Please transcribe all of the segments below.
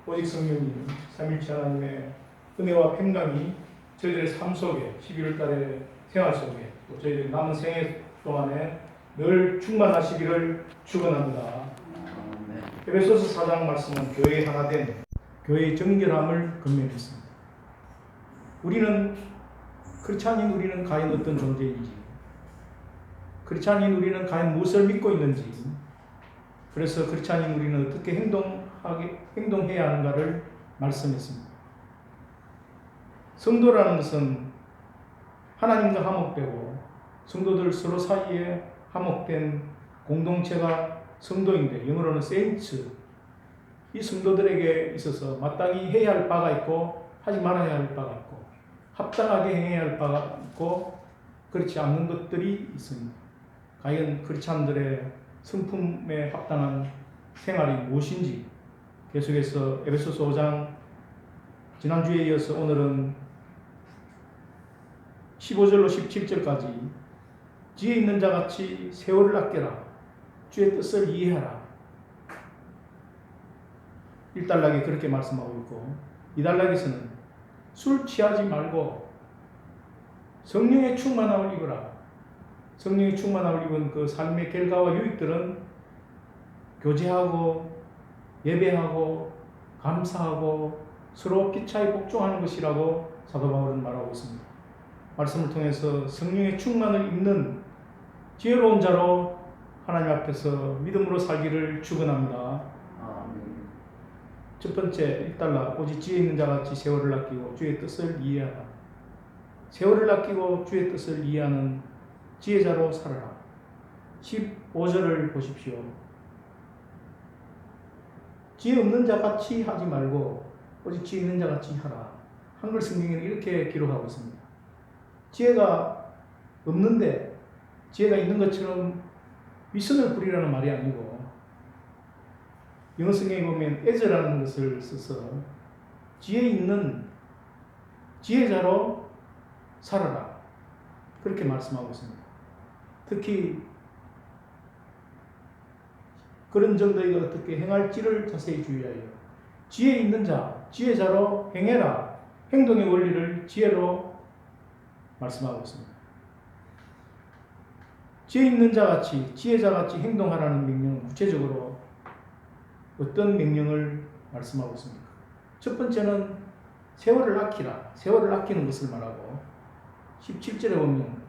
오직 성령님, 삼일체 하나님의 은혜와 평강이 저희들의 삶 속에 11월 달의 생활 속에 또 저희들의 남은 생애 동안에 늘 충만하시기를 축원합니다. 에베소서 4장 말씀은 교회의 하나된 교회의 정결함을 건면했습니다. 우리는 그렇지 않은 우리는 과연 어떤 존재인지, 그렇지 않은 우리는 과연 무엇을 믿고 있는지, 그래서 그렇지 않은 우리는 어떻게 행동해야 하는가를 말씀했습니다. 성도라는 것은 하나님과 화목되고 성도들 서로 사이에 화목된 공동체가 성도인데, 영어로는 세인츠, 이 성도들에게 있어서 마땅히 해야 할 바가 있고 하지 말아야 할 바가 있고 합당하게 행해야 할 바가 있고 그렇지 않는 것들이 있습니다. 과연 크리스찬들의 성품에 합당한 생활이 무엇인지 계속해서 에베소서 5장 지난주에 이어서 오늘은 15절로 17절까지 지혜 있는 자같이 세월을 아껴라, 주의 뜻을 이해하라, 1단락에 그렇게 말씀하고 있고 2단락에서는 술 취하지 말고 성령의 충만함을 입으라. 성령의 충만함을 입은 그 삶의 결과와 유익들은 교제하고 예배하고 감사하고 서로 피차에 복종하는 것이라고 사도 바울은 말하고 있습니다. 말씀을 통해서 성령의 충만을 입는 지혜로운 자로 하나님 앞에서 믿음으로 살기를 축원합니다. 첫 번째 1달러, 오직 지혜 있는 자같이 세월을 아끼고 주의 뜻을 이해하라. 세월을 아끼고 주의 뜻을 이해하는 지혜자로 살아라. 15절을 보십시오. 지혜 없는 자같이 하지 말고 오직 지혜 있는 자같이 하라. 한글 성경에는 이렇게 기록하고 있습니다. 지혜가 없는데 지혜가 있는 것처럼 위선을 부리라는 말이 아니고, 영어 성경에 보면 as라는 것을 써서 지혜 있는 지혜자로 살아라, 그렇게 말씀하고 있습니다. 특히 그런 정도에 어떻게 행할지를 자세히 주의하여 지혜 있는 자, 지혜자로 행해라, 행동의 원리를 지혜로 말씀하고 있습니다. 지혜 있는 자같이 지혜자같이 행동하라는 명령은 구체적으로 어떤 명령을 말씀하고 있습니까? 첫 번째는 세월을 아끼라, 세월을 아끼는 것을 말하고 17절에 보면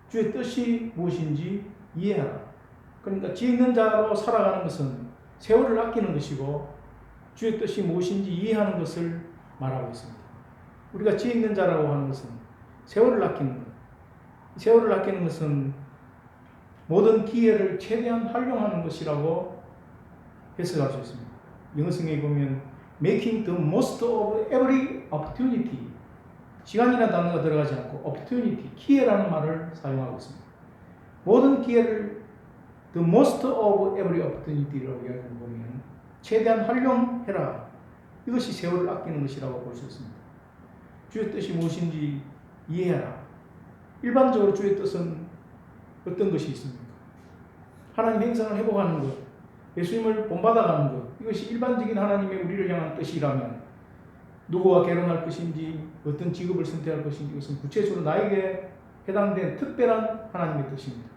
주의 뜻이 무엇인지 이해하라. 그러니까 지혜 있는 자로 살아가는 것은 세월을 아끼는 것이고 주의 뜻이 무엇인지 이해하는 것을 말하고 있습니다. 우리가 지혜 있는 자라고 하는 것은 세월을 아끼는 것, 세월을 아끼는 것은 모든 기회를 최대한 활용하는 것이라고 해석할 수 있습니다. 영어 성경에 보면 making the most of every opportunity, 시간이라는 단어가 들어가지 않고 opportunity, 기회라는 말을 사용하고 있습니다. 모든 기회를 the most of every opportunity라고 이야기하는 보면 최대한 활용해라, 이것이 세월을 아끼는 것이라고 볼 수 있습니다. 주의 뜻이 무엇인지 이해하라. 일반적으로 주의 뜻은 어떤 것이 있습니까? 하나님 행성을 회복하는 것, 예수님을 본받아가는 것, 이것이 일반적인 하나님의 우리를 향한 뜻이라면 누구와 결혼할 것인지 어떤 직업을 선택할 것인지 이것은 구체적으로 나에게 해당된 특별한 하나님의 뜻입니다.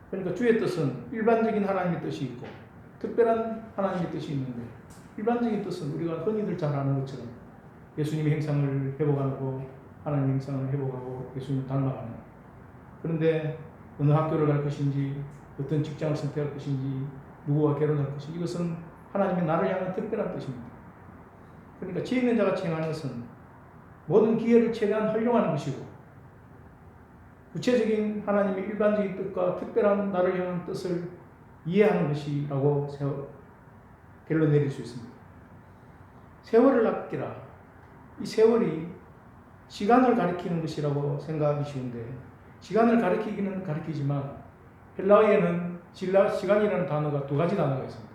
그러니까 주의 뜻은 일반적인 하나님의 뜻이 있고 특별한 하나님의 뜻이 있는데, 일반적인 뜻은 우리가 흔히들 잘 아는 것처럼 예수님의 행상을 회복하고 하나님의 행상을 회복하고 예수님을 닮아가는 것. 그런데 어느 학교를 갈 것인지 어떤 직장을 선택할 것인지 누구와 결혼할 것인지 이것은 하나님의 나를 향한 특별한 뜻입니다. 그러니까 지혜 있는 자같이 행하는 것은 모든 기회를 최대한 활용하는 것이고 구체적인 하나님의 일반적인 뜻과 특별한 나를 향한 뜻을 이해하는 것이라고 결론 내릴 수 있습니다. 세월을 아끼라. 이 세월이 시간을 가리키는 것이라고 생각하기 쉬운데, 시간을 가리키기는 가리키지만 헬라어에는 시간이라는 단어가 두 가지 단어가 있습니다.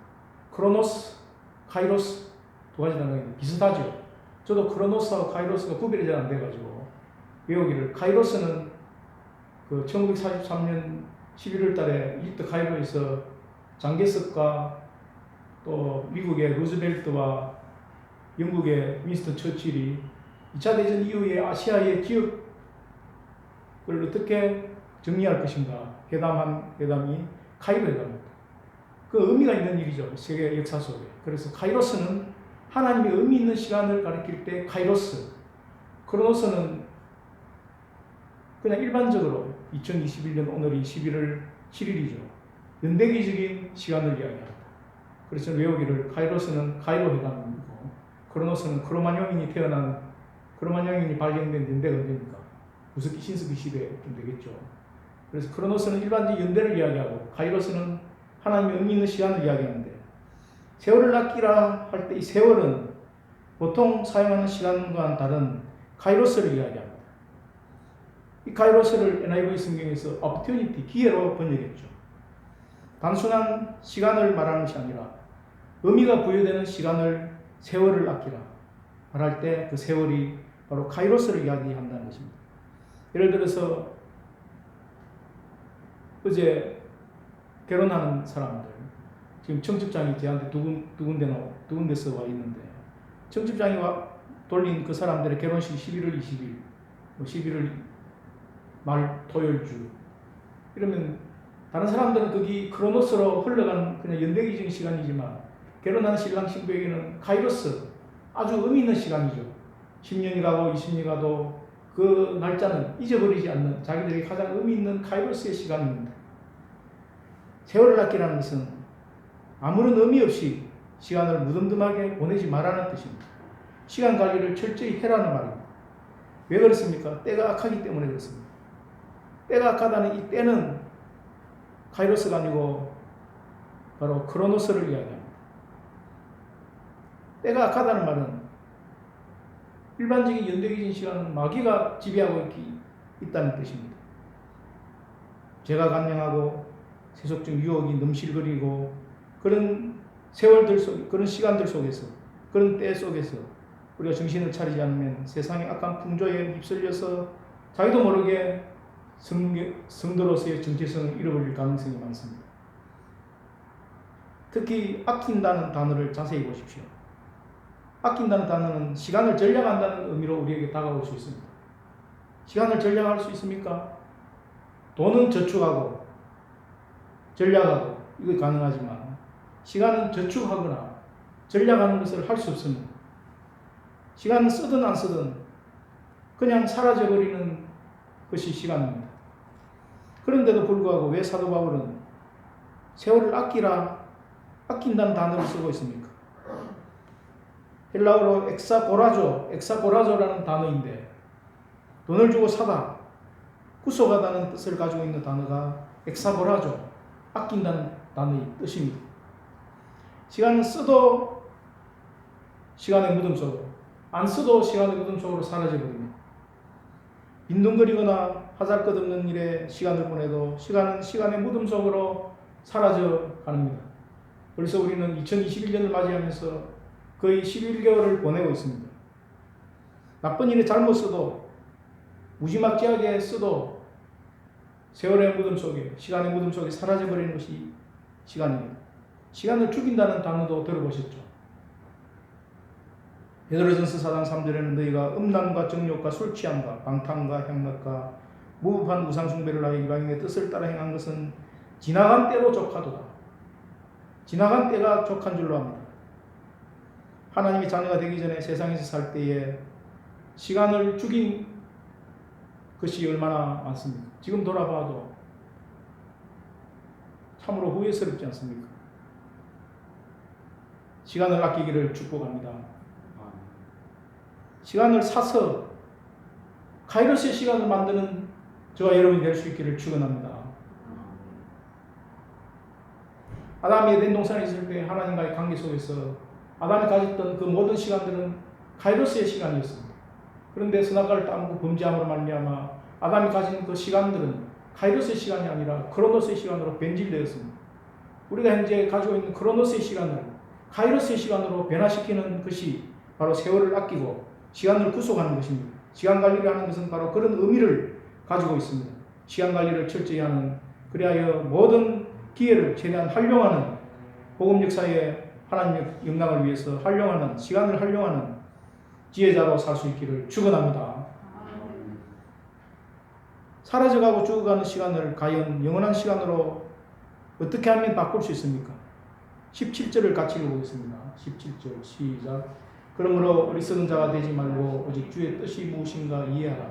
크로노스, 카이로스, 두 가지 단어가 있는데 비슷하죠. 저도 크로노스하고 카이로스가 구별이 잘 안 돼가지고 외우기를, 카이로스는 그 1943년 11월 달에 이집트 카이로에서 장개석과 또 미국의 루즈벨트와 영국의 윈스턴 처칠이 2차 대전 이후에 아시아의 지역을 어떻게 정리할 것인가 회담한 회담이 카이로 회담입니다. 그 의미가 있는 일이죠. 세계 역사 속에. 그래서 카이로스는 하나님의 의미 있는 시간을 가리킬 때 카이로스, 크로노스는 그냥 일반적으로 2021년 오늘이 11월 7일이죠. 연대기적인 시간을 이야기합니다. 그래서 외우기를 카이로스는 카이로 회담이고 크로노스는 크로마뇽인이 태어난 크로마뇽인이 발견된 연대가 언제입니까? 구석기 신석기 시대쯤 되겠죠. 그래서 크로노스는 일반적인 연대를 이야기하고 카이로스는 하나님의 의미 있는 시간을 이야기하는데 세월을 아끼라 할 때 이 세월은 보통 사용하는 시간과는 다른 카이로스를 이야기합니다. 이 카이로스를 NIV 성경에서 opportunity, 기회로 번역했죠. 단순한 시간을 말하는 것이 아니라 의미가 부여되는 시간을 세월을 아끼라 말할 때 그 세월이 바로 카이로스를 이야기한다는 것입니다. 예를 들어서 어제 결혼하는 사람들 지금 청첩장이 저한테 두 군데서 와 있는데 청첩장이 돌린 그 사람들의 결혼식이 11월 20일 11월 말 토요일주 이러면 다른 사람들은 거기 크로노스로 흘러가는 그냥 연대기적인 시간이지만 결혼하는 신랑 신부에게는 카이로스 아주 의미 있는 시간이죠. 10년이 가고 20년이 가도 그 날짜는 잊어버리지 않는 자기들이 가장 의미 있는 카이로스의 시간입니다. 세월을 아끼라는 것은 아무런 의미 없이 시간을 무덤덤하게 보내지 말라는 뜻입니다. 시간 관리를 철저히 해라는 말입니다. 왜 그렇습니까? 때가 악하기 때문에 그렇습니다. 때가 악하다는 이 때는 카이로스가 아니고 바로 크로노스를 이야기합니다. 때가 악하다는 말은 일반적인 연대기적인 시간은 마귀가 지배하고 있다는 뜻입니다. 죄가 간영하고 세속적 유혹이 넘실거리고 그런 세월들 속, 그런 시간들 속에서, 그런 때 속에서 우리가 정신을 차리지 않으면 세상의 악한 풍조에 휩쓸려서 자기도 모르게 성도로서의 정체성을 잃어버릴 가능성이 많습니다. 특히 아낀다는 단어를 자세히 보십시오. 아낀다는 단어는 시간을 절약한다는 의미로 우리에게 다가올 수 있습니다. 시간을 절약할 수 있습니까? 돈은 저축하고 절약하고 이거 가능하지만 시간은 저축하거나 절약하는 것을 할 수 없습니다. 시간은 쓰든 안 쓰든 그냥 사라져버리는 것이 시간입니다. 그런데도 불구하고 왜 사도 바울은 세월을 아낀다는 단어를 쓰고 있습니까? 헬라어로 엑사고라조라는 단어인데 돈을 주고 사다, 구속하다는 뜻을 가지고 있는 단어가 엑사고라조, 아낀다는 단어의 뜻입니다. 시간은 써도 시간의 무덤 속으로, 안 써도 시간의 무덤 속으로 사라져버립니다. 빈둥거리거나 하잘것없는 일에 시간을 보내도 시간은 시간의 무덤 속으로 사라져 갑니다. 벌써 우리는 2021년을 맞이하면서 거의 11개월을 보내고 있습니다. 나쁜 일에 잘못 써도 무지막지하게 써도 세월의 무덤 속에, 시간의 무덤 속에 사라져버리는 것이 시간입니다. 시간을 죽인다는 단어도 들어보셨죠? 베드로전서 4장 3절에는 너희가 음란과 정욕과 술취함과 방탕과 향락과 무법한 우상숭배를 하여 이방인의 뜻을 따라 행한 것은 지나간 때로 족하도다. 지나간 때가 족한 줄로 압니다. 하나님의 자녀가 되기 전에 세상에서 살 때에 시간을 죽인 것이 얼마나 많습니까? 지금 돌아봐도 참으로 후회스럽지 않습니까? 시간을 아끼기를 축복합니다. 시간을 사서 카이로스의 시간을 만드는 저와 여러분이 될 수 있기를 축원합니다. 아담이 에덴 동산에 있을 때 하나님과의 관계 속에서 아담이 가졌던 그 모든 시간들은 카이로스의 시간이었습니다. 그런데 선악과를 따먹고 범죄함으로 말미암아 아담이 가진 그 시간들은 카이로스의 시간이 아니라 크로노스의 시간으로 변질되었습니다. 우리가 현재 가지고 있는 크로노스의 시간을 카이로스의 시간으로 변화시키는 것이 바로 세월을 아끼고 시간을 구속하는 것입니다. 시간 관리를 하는 것은 바로 그런 의미를 가지고 있습니다. 시간 관리를 철저히 하는, 그리하여 모든 기회를 최대한 활용하는 복음 역사에 하나님의 영광을 위해서 활용하는, 시간을 활용하는 지혜자로 살 수 있기를 축원합니다. 사라져가고 죽어가는 시간을 과연 영원한 시간으로 어떻게 하면 바꿀 수 있습니까? 17절을 같이 읽어보겠습니다. 17절 시작. 그러므로 어리석은 자가 되지 말고 오직 주의 뜻이 무엇인가 이해하라.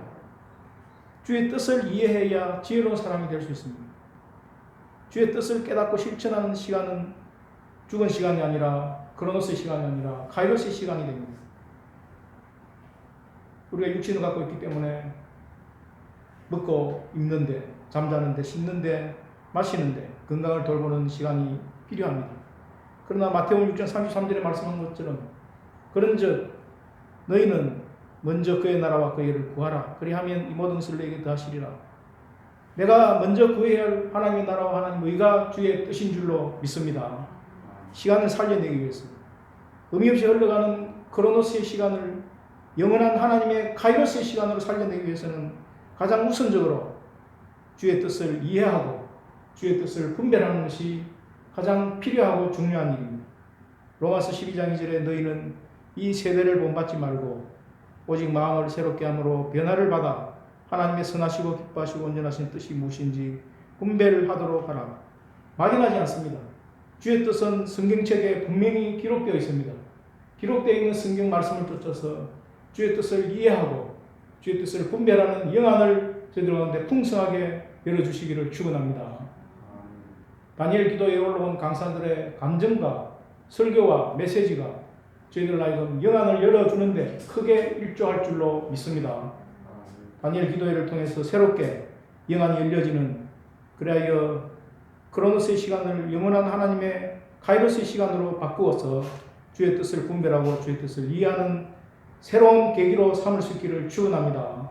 주의 뜻을 이해해야 지혜로운 사람이 될 수 있습니다. 주의 뜻을 깨닫고 실천하는 시간은 죽은 시간이 아니라 크로노스의 시간이 아니라 카이로스의 시간이 됩니다. 우리가 육신을 갖고 있기 때문에 먹고 입는데, 잠자는데, 씻는데, 마시는데 건강을 돌보는 시간이 필요합니다. 그러나 마태복음 6장 33절에 말씀한 것처럼 그런즉 너희는 먼저 그의 나라와 그의 의를 구하라. 그리하면 이 모든 것을 너희에게 더하시리라. 내가 먼저 구해야 할 하나님의 나라와 하나님의 의가 주의 뜻인 줄로 믿습니다. 시간을 살려내기 위해서 의미 없이 흘러가는 크로노스의 시간을 영원한 하나님의 카이로스의 시간으로 살려내기 위해서는 가장 우선적으로 주의 뜻을 이해하고 주의 뜻을 분별하는 것이 가장 필요하고 중요한 일입니다. 로마서 12장 2절에 너희는 이 세대를 본받지 말고 오직 마음을 새롭게 함으로 변화를 받아 하나님의 선하시고 기뻐하시고 온전하신 뜻이 무엇인지 분별을 하도록 하라. 막연하지 않습니다. 주의 뜻은 성경책에 분명히 기록되어 있습니다. 기록되어 있는 성경 말씀을 쫓아서 주의 뜻을 이해하고 주의 뜻을 분별하는 영안을 저희들 가운데 풍성하게 열어주시기를 축원합니다. 다니엘 기도에 올라온 강사들의 감정과 설교와 메시지가 저희들 하여금 영안을 열어주는데 크게 일조할 줄로 믿습니다. 다니엘 기도회를 통해서 새롭게 영안이 열려지는, 그리하여 크로노스의 시간을 영원한 하나님의 카이로스의 시간으로 바꾸어서 주의 뜻을 분별하고 주의 뜻을 이해하는 새로운 계기로 삼을 수 있기를 축원합니다.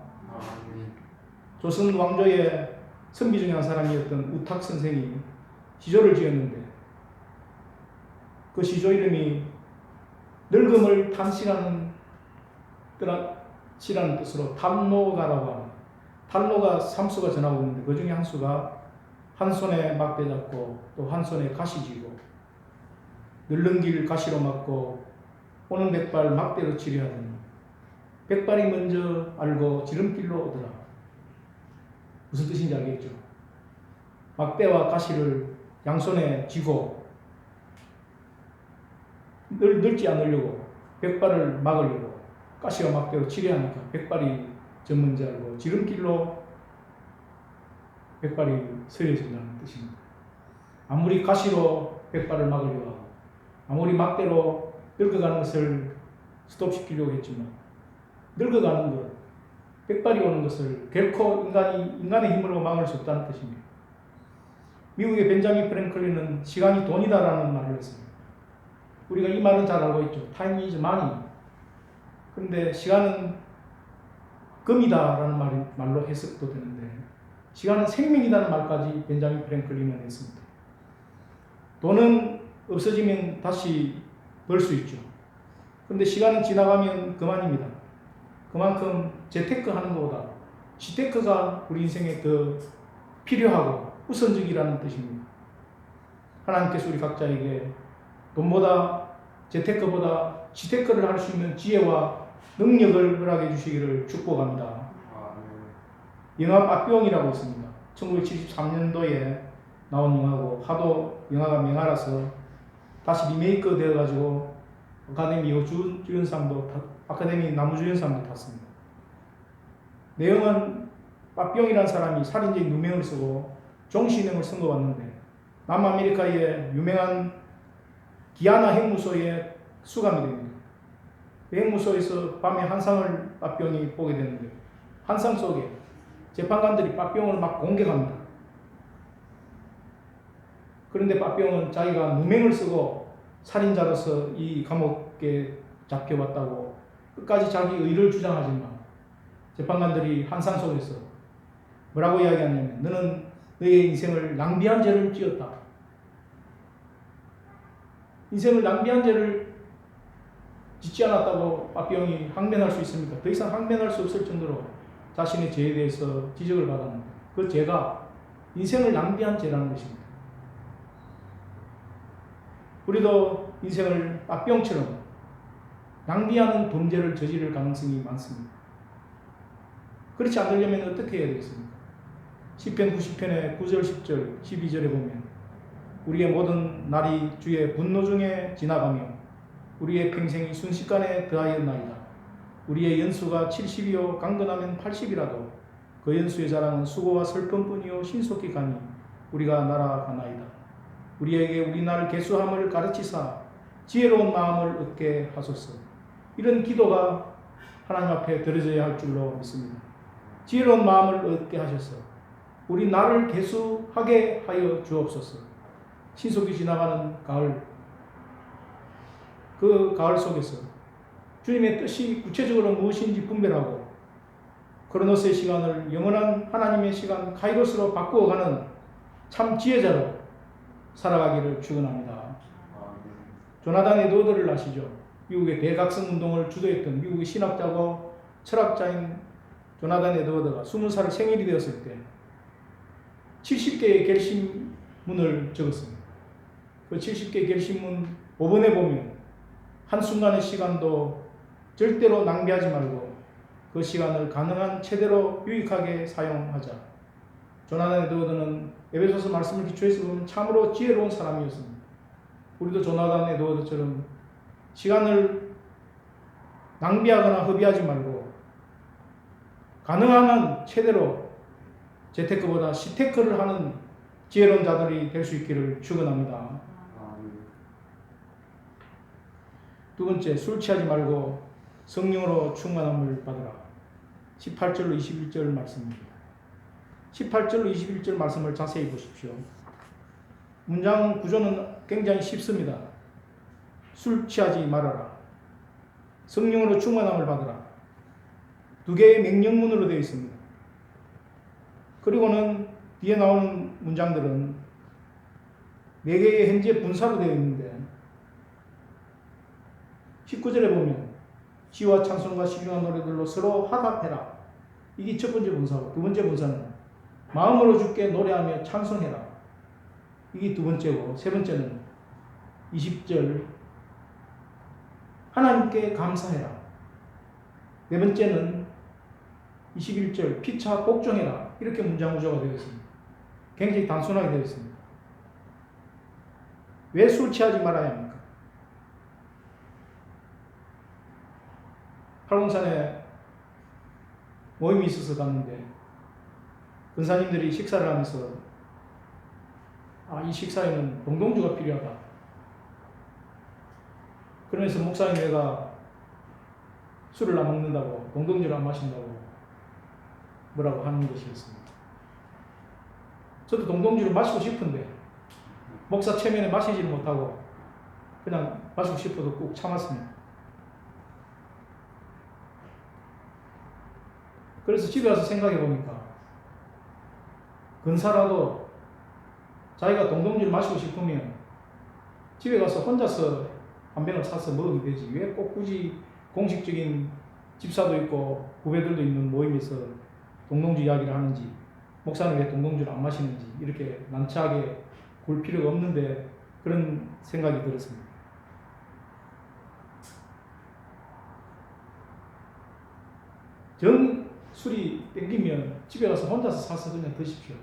조선 왕조의 선비 중에 한 사람이었던 우탁 선생이 시조를 지었는데 그 시조 이름이 늙음을 탄시라는 뜻으로 탄노가라고 합니다. 탄노가 3수가 전하고 있는데 그 중에 한 수가 한 손에 막대 잡고 또 한 손에 가시 쥐고 늙는 길 가시로 막고 오는 백발 막대로 치료하더니 백발이 먼저 알고 지름길로 오더라. 무슨 뜻인지 알겠죠? 막대와 가시를 양손에 쥐고 늙지 않으려고 백발을 막으려고 가시와 막대로 치료하니까 백발이 전문지 알고 지름길로 백발이 서려진다는 뜻입니다. 아무리 가시로 백발을 막으려고 하고 아무리 막대로 늙어가는 것을 스톱시키려고 했지만 늙어가는 것, 백발이 오는 것을 결코 인간의 힘으로 막을 수 없다는 뜻입니다. 미국의 벤자민 프랭클린은 시간이 돈이다라는 말을 했습니다. 우리가 이 말은 잘 알고 있죠. Time is money. 그런데 시간은 금이다라는 말로 해석도 되는데 시간은 생명이라는 말까지 벤자민 프랭클린은 했습니다. 돈은 없어지면 다시 벌 수 있죠. 그런데 시간은 지나가면 그만입니다. 그만큼 재테크 하는 것보다 지테크가 우리 인생에 더 필요하고 우선적이라는 뜻입니다. 하나님께서 우리 각자에게 돈보다 재테크보다 지테크를 할 수 있는 지혜와 능력을 허락해 주시기를 축복합니다. 영화 빠삐용이라고 있습니다. 1973년도에 나온 영화고 하도 영화가 명화라서 다시 리메이크 되어가지고 아카데미 아카데미 나무주연상도 탔습니다. 내용은 빠삐용이라는 사람이 살인죄 누명을 쓰고 종신형을 선고받는데 남아메리카의 유명한 기아나 핵무소에 수감이 됩니다. 그 핵무소에서 밤에 환상을 빠삐용이 보게 되는데 환상 속에 재판관들이 빠삐용을 막 공격합니다. 그런데 빠삐용은 자기가 누명을 쓰고 살인자로서 이 감옥에 잡혀왔다고 끝까지 자기 의를 주장하지만 재판관들이 환상 속에서 뭐라고 이야기하냐면 너는 너의 인생을 낭비한 죄를 지었다. 인생을 낭비한 죄를 짓지 않았다고 빠삐용이 항변할 수 있습니까? 더 이상 항변할 수 없을 정도로 자신의 죄에 대해서 지적을 받았는데 그 죄가 인생을 낭비한 죄라는 것입니다. 우리도 인생을 빠병처럼 낭비하는 범죄를 저지를 가능성이 많습니다. 그렇지 않으려면 어떻게 해야 되겠습니까? 시편 90편의 9절, 10절, 12절에 보면 우리의 모든 날이 주의 분노 중에 지나가며 우리의 평생이 순식간에 더하였나이다. 우리의 연수가 70이요 강건하면 80이라도 그 연수의 자랑은 수고와 슬픔뿐이요 신속히 가니 우리가 날아가나이다. 우리에게 우리 날 계수함을 가르치사 지혜로운 마음을 얻게 하소서. 이런 기도가 하나님 앞에 드려져야 할 줄로 믿습니다. 지혜로운 마음을 얻게 하셔서 우리 나를 계수하게 하여 주옵소서. 신속히 지나가는 가을, 그 가을 속에서 주님의 뜻이 구체적으로 무엇인지 분별하고 크로노스의 시간을 영원한 하나님의 시간 카이로스로 바꾸어가는 참 지혜자로 살아가기를 축원합니다. 조나단 에드워드를 아시죠? 미국의 대각성 운동을 주도했던 미국의 신학자고 철학자인 조나단 에드워드가 20살 생일이 되었을 때 70개의 결심문을 적었습니다. 그 70개의 결심문 5번에 보면 한순간의 시간도 절대로 낭비하지 말고 그 시간을 가능한 최대로 유익하게 사용하자. 조나단 에드워드는 에베소서 말씀을 기초해서 보면 참으로 지혜로운 사람이었습니다. 우리도 조나단 에드워드처럼 시간을 낭비하거나 허비하지 말고 가능한 한 최대로 재테크보다 시테크를 하는 지혜로운 자들이 될 수 있기를 축원합니다. 두 번째, 술 취하지 말고 성령으로 충만함을 받으라. 18절로 21절 말씀입니다. 18절로 21절 말씀을 자세히 보십시오. 문장 구조는 굉장히 쉽습니다. 술 취하지 말아라. 성령으로 충만함을 받으라. 두 개의 명령문으로 되어 있습니다. 그리고는 뒤에 나오는 문장들은 네 개의 현재 분사로 되어 있는데 19절에 보면 시와 찬송과 신령한 노래들로 서로 화답해라. 이게 첫 번째 분사고, 두 번째 분사는 마음으로 주께 노래하며 찬송해라. 이게 두 번째고, 세 번째는 20절 하나님께 감사해라. 네 번째는 21절 피차 복종해라. 이렇게 문장 구조가 되어 있습니다. 굉장히 단순하게 되어 있습니다. 왜 술 취하지 말아야 합니까? 팔공산에 모임이 있어서 갔는데 권사님들이 식사를 하면서 이 식사에는 동동주가 필요하다. 그러면서 목사님 내가 술을 안 먹는다고, 동동주를 안 마신다고 뭐라고 하는 것이었습니다. 저도 동동주를 마시고 싶은데 목사 체면에 마시지를 못하고 그냥 마시고 싶어도 꾹 참았습니다. 그래서 집에 와서 생각해 보니까 근사라도 자기가 동동주를 마시고 싶으면 집에 가서 혼자서 한 병을 사서 먹으면 되지. 왜 꼭 굳이 공식적인 집사도 있고 후배들도 있는 모임에서 동동주 이야기를 하는지, 목사는 왜 동동주를 안 마시는지 이렇게 난처하게 굴 필요가 없는데 그런 생각이 들었습니다. 술이 땡기면 집에 가서 혼자서 사서 그냥 드십시오.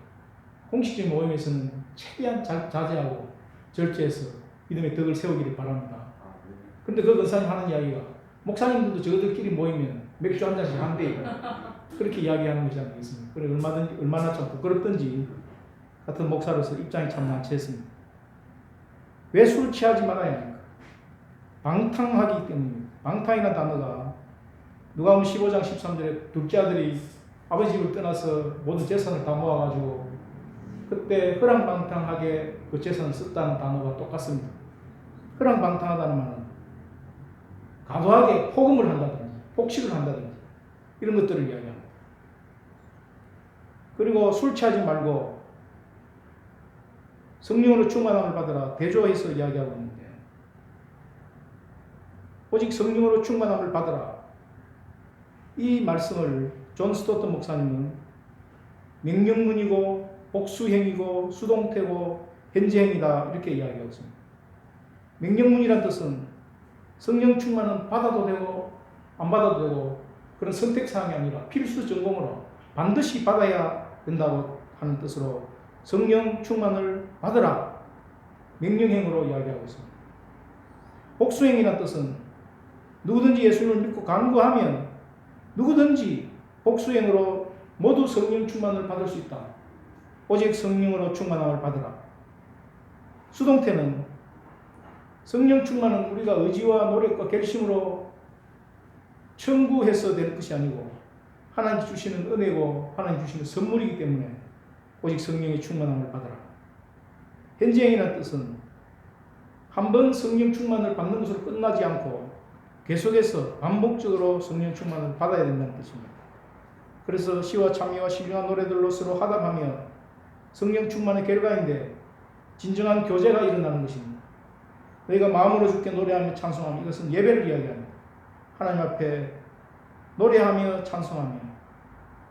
공식적인 모임에서는 최대한 자제하고 절제해서 믿음의 덕을 세우기를 바랍니다. 근데 그 권사님 하는 이야기가 목사님들도 저들끼리 모이면 맥주 한 잔씩 한대 그렇게 이야기하는 것이 아니겠습니까? 그래 얼마나 참 부끄럽든지 같은 목사로서 입장이 참 난처했습니다. 왜 술 취하지 말아야 합니까? 방탕하기 때문입니다. 방탕이라는 단어가 누가복음 15장 13절에 둘째 아들이 아버지 집을 떠나서 모든 재산을 다 모아가지고 그때 허랑방탕하게 그 재산을 썼다는 단어가 똑같습니다. 허랑방탕하다는 말은 과도하게 호금을 한다든지 폭식을 한다든지 이런 것들을 이야기합니다. 그리고 술 취하지 말고 성령으로 충만함을 받으라 대조해서 이야기하고 있는데 오직 성령으로 충만함을 받으라 이 말씀을 존 스토튼 목사님은 명령문이고 복수행이고 수동태고 현재행이다 이렇게 이야기하고 있습니다. 명령문이란 뜻은 성령 충만은 받아도 되고 안 받아도 되고 그런 선택사항이 아니라 필수 전공으로 반드시 받아야 된다고 하는 뜻으로 성령 충만을 받으라 명령형으로 이야기하고 있습니다. 복수행이란 뜻은 누구든지 예수를 믿고 간구하면 누구든지 복수행으로 모두 성령 충만을 받을 수 있다. 오직 성령으로 충만함을 받으라. 수동태는 성령 충만은 우리가 의지와 노력과 결심으로 청구해서 될 것이 아니고 하나님 주시는 은혜고 하나님 주시는 선물이기 때문에 오직 성령의 충만함을 받으라. 현재행이라는 뜻은 한 번 성령 충만을 받는 것으로 끝나지 않고 계속해서 반복적으로 성령 충만을 받아야 된다는 뜻입니다. 그래서 시와 찬미와 신령한 노래들로 서로 화답하며 성령 충만의 결과인데 진정한 교제가 일어나는 것입니다. 너희가 마음으로 주께 노래하며 찬송하며 이것은 예배를 이야기합니다. 하나님 앞에 노래하며 찬송하며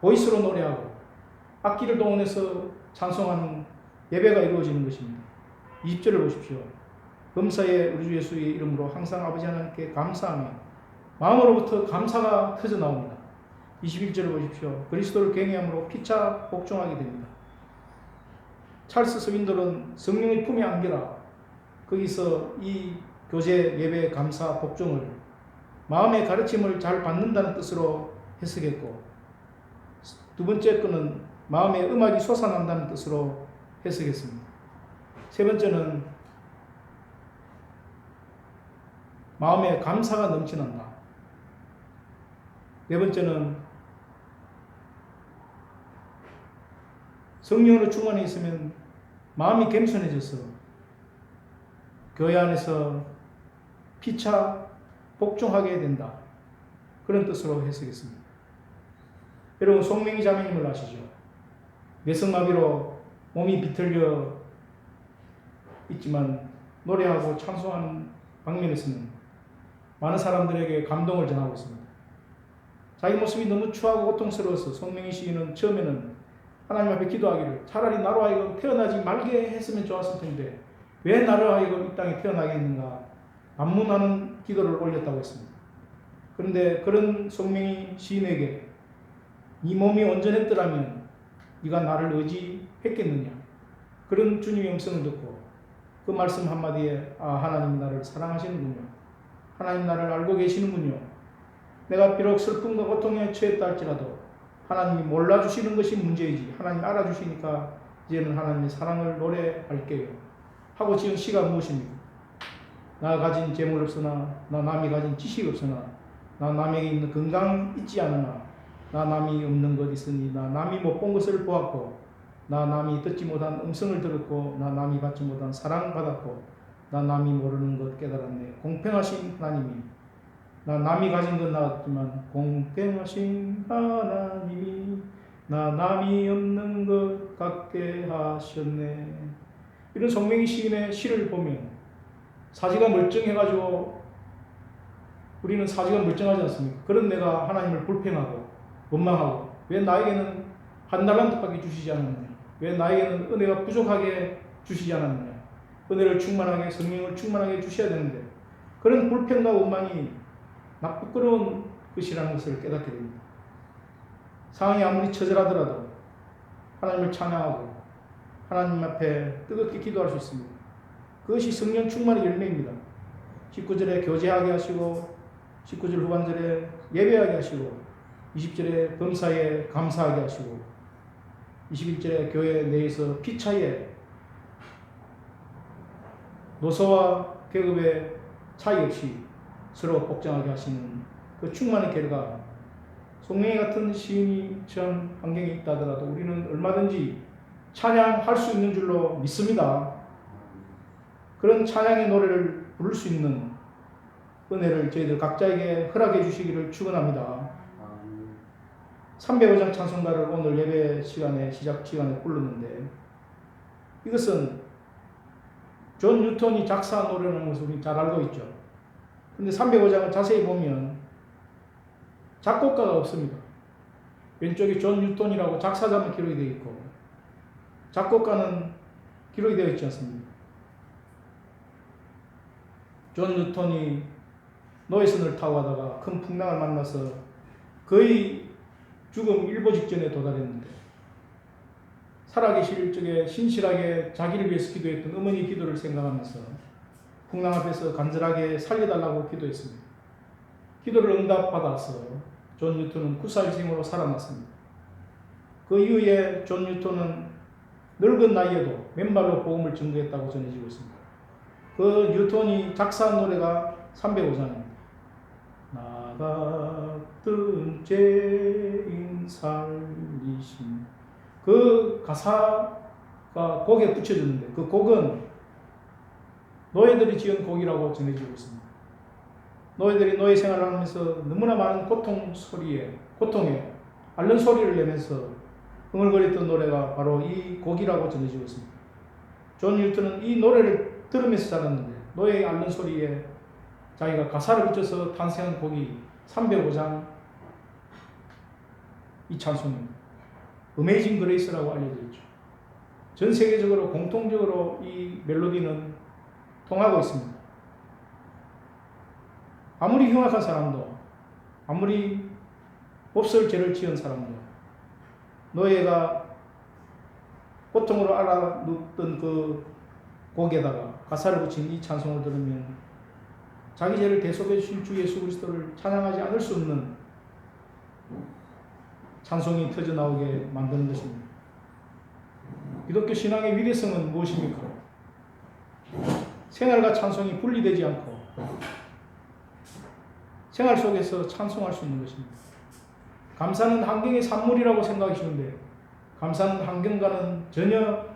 보이스로 노래하고 악기를 동원해서 찬송하는 예배가 이루어지는 것입니다. 20절을 보십시오. 범사에 우리 주 예수의 이름으로 항상 아버지 하나님께 감사하며 마음으로부터 감사가 터져 나옵니다. 21절을 보십시오. 그리스도를 경외함으로 피차 복종하게 됩니다. 찰스 스윈들은 성령의 품에 안겨라. 거기서 이 교제, 예배, 감사, 복종을 마음의 가르침을 잘 받는다는 뜻으로 해석했고 두 번째 거는 마음의 음악이 솟아난다는 뜻으로 해석했습니다. 세 번째는 마음에 감사가 넘쳐난다. 네 번째는 성령으로 충만해 있으면 마음이 겸손해져서 교회 안에서 피차 복종하게 된다. 그런 뜻으로 해석했습니다. 여러분 송명희 자매님을 아시죠? 뇌성마비로 몸이 비틀려 있지만 노래하고 찬송하는 방면에서는 많은 사람들에게 감동을 전하고 있습니다. 자기 모습이 너무 추하고 고통스러워서 송명희 시인은 처음에는 하나님 앞에 기도하기를 차라리 나로 하여금 태어나지 말게 했으면 좋았을 텐데 왜 나로 하여금 이 땅에 태어나게 했는가 반문하는 기도를 올렸다고 했습니다. 그런데 그런 송명희 시인에게 네 몸이 온전했더라면 네가 나를 의지했겠느냐 그런 주님의 음성을 듣고 그 말씀 한마디에 하나님이 나를 사랑하시는군요. 하나님 나를 알고 계시는군요. 내가 비록 슬픔과 고통에 처했다 할지라도 하나님이 몰라주시는 것이 문제이지 하나님 알아주시니까 이제는 하나님의 사랑을 노래할게요. 하고 지은 시가 무엇입니까? 나 가진 재물 없으나 나 남이 가진 지식 없으나 나 남에게 있는 건강 있지 않으나 나 남이 없는 것 있으니 나 남이 못 본 것을 보았고 나 남이 듣지 못한 음성을 들었고 나 남이 받지 못한 사랑 받았고 나 남이 모르는 것 깨달았네. 공평하신 하나님이 나 남이 가진 건 나왔지만 공평하신 하나님이 나 남이 없는 것 같게 하셨네. 이런 송명희 시인의 시를 보면 사지가 멀쩡해가지고 우리는 사지가 멀쩡하지 않습니까? 그런 내가 하나님을 불평하고 원망하고 왜 나에게는 한 달란트밖에 주시지 않았느냐? 왜 나에게는 은혜가 부족하게 주시지 않았느냐? 은혜를 충만하게 성령을 충만하게 주셔야 되는데 그런 불평과 원망이 부끄러운 것이라는 것을 깨닫게 됩니다. 상황이 아무리 처절하더라도 하나님을 찬양하고 하나님 앞에 뜨겁게 기도할 수 있습니다. 그것이 성령 충만의 열매입니다. 19절에 교제하게 하시고 19절 후반절에 예배하게 하시고 20절에 범사에 감사하게 하시고 21절에 교회 내에서 피차에 노소와 계급의 차이 없이 서로 복종하게 하시는 그 충만의 결과 송명희 같은 시인이 처한 환경에 있다 하더라도 우리는 얼마든지 찬양할 수 있는 줄로 믿습니다. 그런 찬양의 노래를 부를 수 있는 은혜를 저희들 각자에게 허락해 주시기를 축원합니다. 305장 찬송가를 오늘 예배 시간에 시작 시간에 불렀는데 이것은 존 뉴턴이 작사한 노래라는 것을 우리 잘 알고 있죠. 그런데 305장을 자세히 보면 작곡가가 없습니다. 왼쪽에 존 뉴턴이라고 작사자만 기록이 되어 있고 작곡가는 기록이 되어 있지 않습니다. 존 뉴턴이 노예선을 타고 가다가 큰 풍랑을 만나서 거의 죽음 일보 직전에 도달했는데 살아계실 적에 신실하게 자기를 위해서 기도했던 어머니 기도를 생각하면서 풍랑 앞에서 간절하게 살려달라고 기도했습니다. 기도를 응답받아서 존 뉴턴은 구살생으로 살아났습니다. 그 이후에 존 뉴턴은 늙은 나이에도 맨발로 복음을 전도했다고 전해지고 있습니다. 그 뉴턴이 작사한 노래가 305장입니다. 나 같은 죄인 살리신, 그 가사가 곡에 붙여졌는데 그 곡은 노예들이 지은 곡이라고 전해지고 있습니다. 노예들이 노예 생활을 하면서 너무나 많은 고통에 앓는 소리를 내면서 흥얼거렸던 노래가 바로 이 곡이라고 전해지고 있습니다. 존 뉴턴은 이 노래를 들으면서 자랐는데 노예의 앓는 소리에 자기가 가사를 붙여서 탄생한 곡이 305장 이 찬송입니다. 어메이징 그레이스라고 알려져 있죠. 전 세계적으로 공통적으로 이 멜로디는 통하고 있습니다. 아무리 흉악한 사람도, 아무리 몹쓸 죄를 지은 사람도 노예가 고통으로 알아눕던 그 곡에다가 가사를 붙인 이 찬송을 들으면 자기 죄를 대속해 주신 주 예수 그리스도를 찬양하지 않을 수 없는 찬송이 터져 나오게 만드는 것입니다. 기독교 신앙의 위대성은 무엇입니까? 생활과 찬송이 분리되지 않고 생활 속에서 찬송할 수 있는 것입니다. 감사는 환경의 산물이라고 생각하시는데 감사는 환경과는 전혀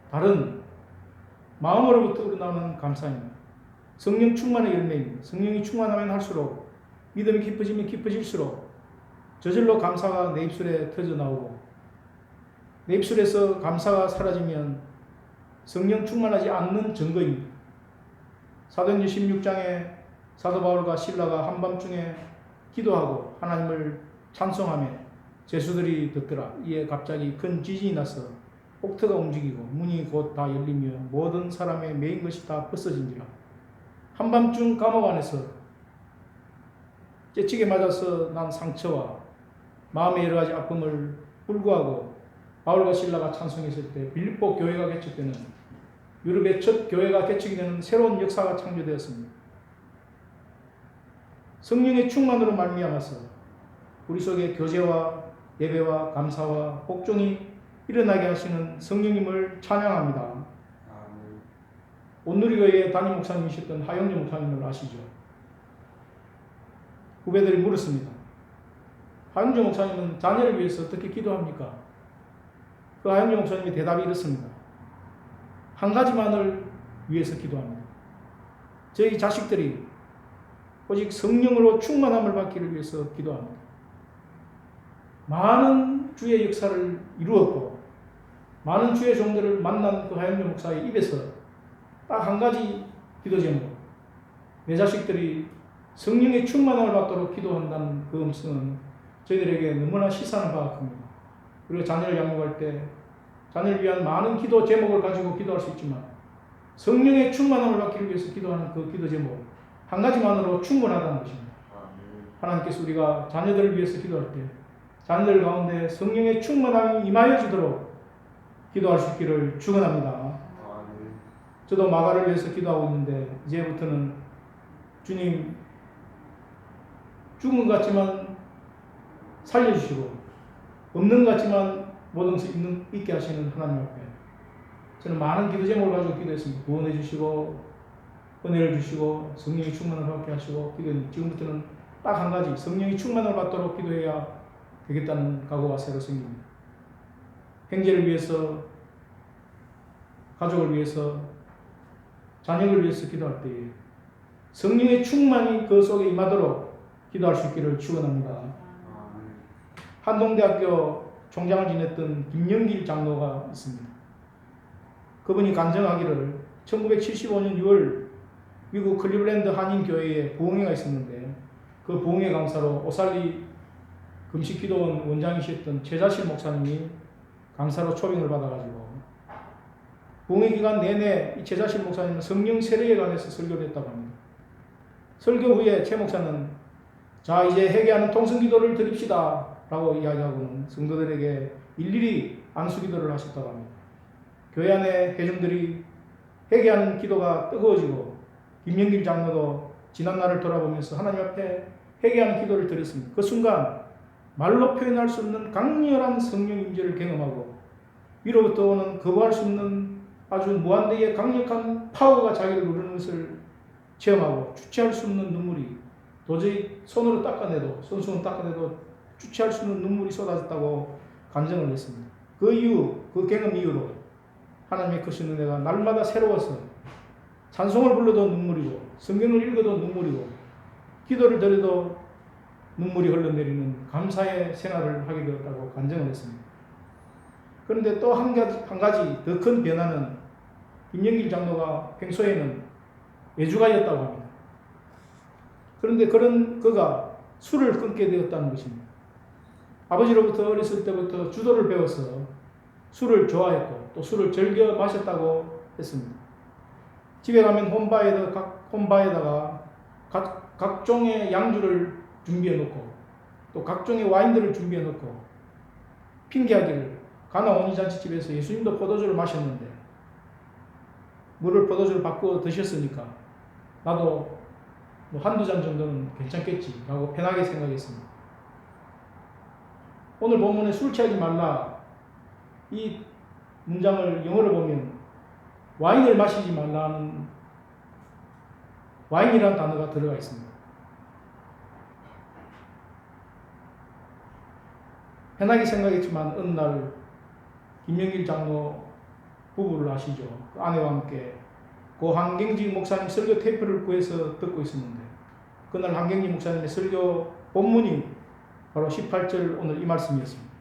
다른 마음으로부터 우러나오는 감사입니다. 성령 충만의 열매입니다. 성령이 충만하면 할수록 믿음이 깊어지면 깊어질수록 저절로 감사가 내 입술에 터져 나오고 내 입술에서 감사가 사라지면 성령 충만하지 않는 증거입니다. 사도행전 16장에 사도 바울과 실라가 한밤중에 기도하고 하나님을 찬송하며 제수들이 듣더라. 이에 갑자기 큰 지진이 나서 옥토가 움직이고 문이 곧 다 열리며 모든 사람의 매인 것이 다 벗어진지라. 한밤중 감옥 안에서 째치게 맞아서 난 상처와 마음의 여러 가지 아픔을 불구하고 바울과 실라가 찬송했을 때 빌립보 교회가 개척되는 유럽의 첫 교회가 개척이 되는 새로운 역사가 창조되었습니다. 성령의 충만으로 말미암아서 우리 속에 교제와 예배와 감사와 복종이 일어나게 하시는 성령님을 찬양합니다. 온누리교회의 담임 목사님이셨던 하영주 목사님을 아시죠? 후배들이 물었습니다. 하영주 목사님은 자녀를 위해서 어떻게 기도합니까? 그 하영주 목사님의 대답이 이렇습니다. 한 가지만을 위해서 기도합니다. 저희 자식들이 오직 성령으로 충만함을 받기를 위해서 기도합니다. 많은 주의 역사를 이루었고 많은 주의 종들을 만난 그 하영주 목사의 입에서 딱 한 가지 기도 제목, 내 자식들이 성령의 충만함을 받도록 기도한다는 그 음성은 저희들에게 너무나 시사하는 바가 큽니다. 그리고 자녀를 양육할 때 자녀를 위한 많은 기도 제목을 가지고 기도할 수 있지만 성령의 충만함을 받기 위해서 기도하는 그 기도 제목 한 가지만으로 충분하다는 것입니다. 하나님께서 우리가 자녀들을 위해서 기도할 때 자녀들 가운데 성령의 충만함이 임하여 주도록 기도할 수 있기를 축원합니다. 저도 마가를 위해서 기도하고 있는데 이제부터는 주님 죽은 것 같지만 살려주시고 없는 것 같지만 모든 것을 있게 하시는 하나님 앞에 저는 많은 기도 제목을 가지고 기도했습니다. 구원해 주시고 은혜를 주시고 성령이 충만을 받게 하시고 기도했는데 지금부터는 딱 한 가지 성령이 충만을 받도록 기도해야 되겠다는 각오가 새로 생깁니다. 형제를 위해서 가족을 위해서 자녀를 위해서 기도할 때에 성령의 충만이 그 속에 임하도록 기도할 수 있기를 축원합니다. 한동대학교 총장을 지냈던 김영길 장로가 있습니다. 그분이 간증하기를 1975년 6월 미국 클리블랜드 한인교회에 부흥회가 있었는데 그 부흥회 강사로 오살리 금식기도원 원장이셨던 최자실 목사님이 강사로 초빙을 받아가지고 봉해 기간 내내 이 최자실 목사님은 성령 세례에 관해서 설교를 했다고 합니다. 설교 후에 최 목사는 자 이제 회개하는 통성기도를 드립시다 라고 이야기하고는 성도들에게 일일이 안수기도를 하셨다고 합니다. 교회 안에 회중들이 회개하는 기도가 뜨거워지고 김영길 장로도 지난날을 돌아보면서 하나님 앞에 회개하는 기도를 드렸습니다. 그 순간 말로 표현할 수 없는 강렬한 성령 임재를 경험하고 위로부터 오는 거부할 수 없는 아주 무한대의 강력한 파워가 자기를 누르는 것을 체험하고 주체할 수 없는 눈물이 도저히 손으로 닦아내도 손수건 닦아내도 주체할 수 없는 눈물이 쏟아졌다고 간증을 했습니다. 그 이후 그 경험 이후로 하나님의 크신 은혜가 날마다 새로워서 찬송을 불러도 눈물이고 성경을 읽어도 눈물이고 기도를 드려도 눈물이 흘러내리는 감사의 생활을 하게 되었다고 간증을 했습니다. 그런데 또 한 가지 더 큰 변화는 김영길 장로가 평소에는 외주가였다고 합니다. 그런데 그가 술을 끊게 되었다는 것입니다. 아버지로부터 어렸을 때부터 주도를 배워서 술을 좋아했고 또 술을 즐겨 마셨다고 했습니다. 집에 가면 홈바에다가 각종의 양주를 준비해 놓고 또 각종의 와인들을 준비해 놓고 핑계하기를 가나 온리잔치집에서 예수님도 포도주를 마셨는데 물을 포도주를 바꾸어 드셨으니까 나도 뭐 한두 잔 정도는 괜찮겠지 라고 편하게 생각했습니다. 오늘 본문에 술 취하지 말라 이 문장을 영어로 보면 와인을 마시지 말라는 와인이라는 단어가 들어가 있습니다. 편하게 생각했지만 어느 날 김영길 장로 부부를 아시죠? 그 아내와 함께 고 한경지 목사님 설교 테이프를 구해서 듣고 있었는데 그날 한경지 목사님의 설교 본문이 바로 18절 오늘 이 말씀이었습니다.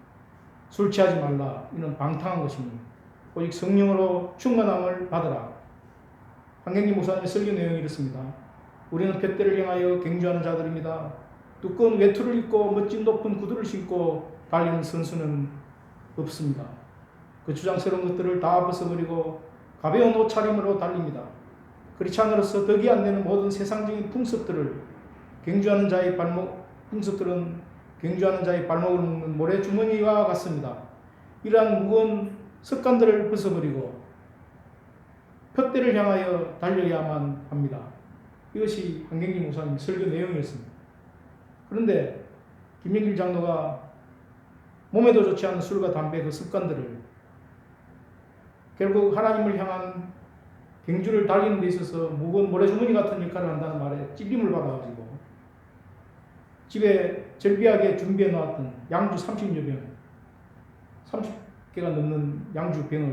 술 취하지 말라. 이는 방탕한 것입니다. 오직 성령으로 충만함을 받으라. 한경지 목사님의 설교 내용이 이렇습니다. 우리는 둯대를 향하여 경주하는 자들입니다. 두꺼운 외투를 입고 멋진 높은 구두를 신고 달리는 선수는 없습니다. 그 주장스러운 것들을 다 벗어버리고 가벼운 옷차림으로 달립니다. 크리스찬으로서 덕이 안 되는 모든 세상적인 풍습들은 경주하는 자의 발목을 묶는 모래주머니와 같습니다. 이러한 무거운 습관들을 벗어버리고 푯대를 향하여 달려야만 합니다. 이것이 한경지 목사님 설교 내용이었습니다. 그런데 김영길 장로가 몸에도 좋지 않은 술과 담배 그 습관들을 결국 하나님을 향한 경주를 달리는 데 있어서 무거운 모래주머니 같은 역할을 한다는 말에 찔림을 받아가지고 집에 절비하게 준비해 놓았던 양주 30여 병, 30개가 넘는 양주 병을